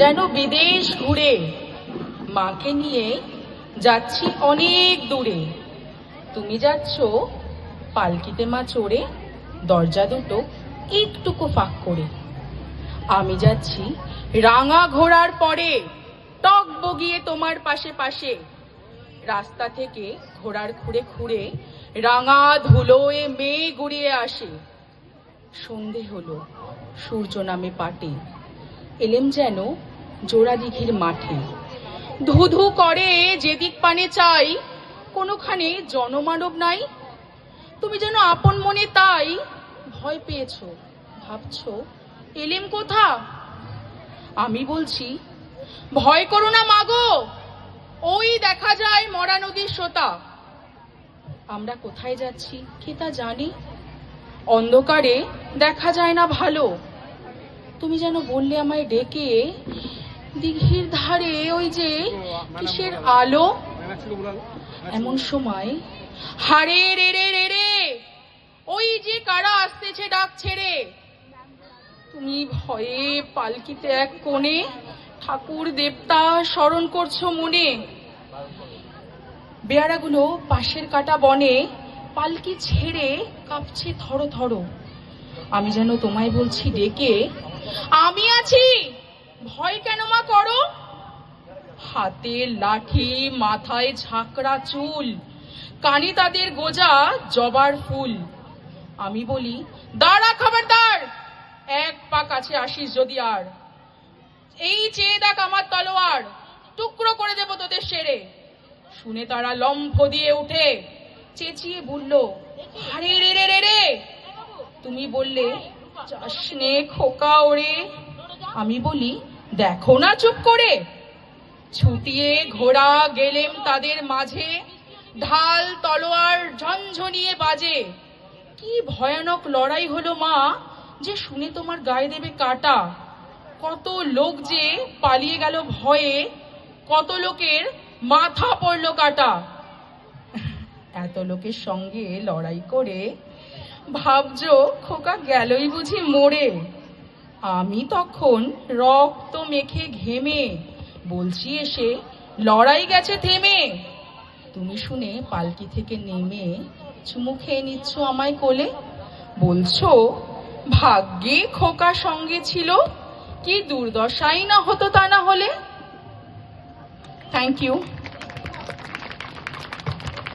যেন বিদেশ ঘুরে মাকে নিয়ে যাচ্ছি অনেক দূরে। তুমি যাচ্ছ পালকিতে মা চড়ে, দরজা দুটো একটুকু ফাঁক করে। আমি যাচ্ছি রাঙা ঘোড়ার পরে, টক বগিয়ে তোমার পাশে পাশে। রাস্তা থেকে ঘোড়ার খুঁড়ে খুঁড়ে রাঙা ধুলোয় মেয়ে গুড়িয়ে আসে। সন্ধে হলো, সূর্য নামে পাটে, এলেম যেন জোড়া দিঘির মাঠে। ধু ধু করে যেদিক পানে চাই, কোনোখানে জনমানব নাই। তুমি যেন আপন মনে তাই ভয় পেয়েছো, ভাবছো এলেম কোথা। আমি বলছি ভয় করো না মাগো, ওই দেখা যায় মরা নদীর সোতা। আমরা কোথায় যাচ্ছি কে তা জানি, অন্ধকারে দেখা যায় না ভালো। তুমি যেন বললে আমায় ডেকে, দিঘির ধারে ওই যে কিসের আলো। এমন সময় হারে রে রে রে রে, ওই যে কারা আসতেছে ডাক ছেড়ে। তুমি ভয়ে পালকিতে এক কোণে ঠাকুর দেবতা স্মরণ করছো মনে। বেয়ারাগুলো পাশের কাটা বনে পালকি ছেড়ে কাঁপছে থরো থরো। আমি যেন তোমায় বলছি ডেকে, আমি আছি, ভয় কেন মা করো। হাতে লাঠি, মাথায় ঝাঁকড়া চুল, কানে তাদের গোজা জবার ফুল। আমি বলি দাঁড়া খবরদার, এক পা কাছে আসিস যদি আর। এই চেয়ে দেখ আমার তলোয়ার, টুকরো করে দেব তোদের সেরে। শুনে তারা লম্ফ দিয়ে উঠে চেঁচিয়ে বলল, আরে রে রে রে রে। তুমি বললে যাসনে খোকা ওরে। আমি বলি দেখো না চুপ করে। ছুটিয়ে ঘোড়া গেলেম তাদের মাঝে, ঢাল তলোয়ার ঝনঝনিয়ে বাজে। কি ভয়ানক লড়াই হলো মা, যে শুনে তোমার গায়ে দেবে কাটা। কত লোক যে পালিয়ে গেল ভয়ে, কত লোকের মাথা পড়লো কাটা। এত লোকের সঙ্গে লড়াই করে ভাবছো খোকা গেলই বুঝি মরে। আমি তখন রক্ত মেখে ঘেমে বলছি এসে লড়াই গেছে থেমে। তুমি শুনে পালকি থেকে নেমে চুমু খেয়ে নিচ্ছ আমায় কোলে, বলছো ভাগ্যে খোকা সঙ্গে ছিল, কি দুর্দশাই না হতো তা না হলে। Thank you.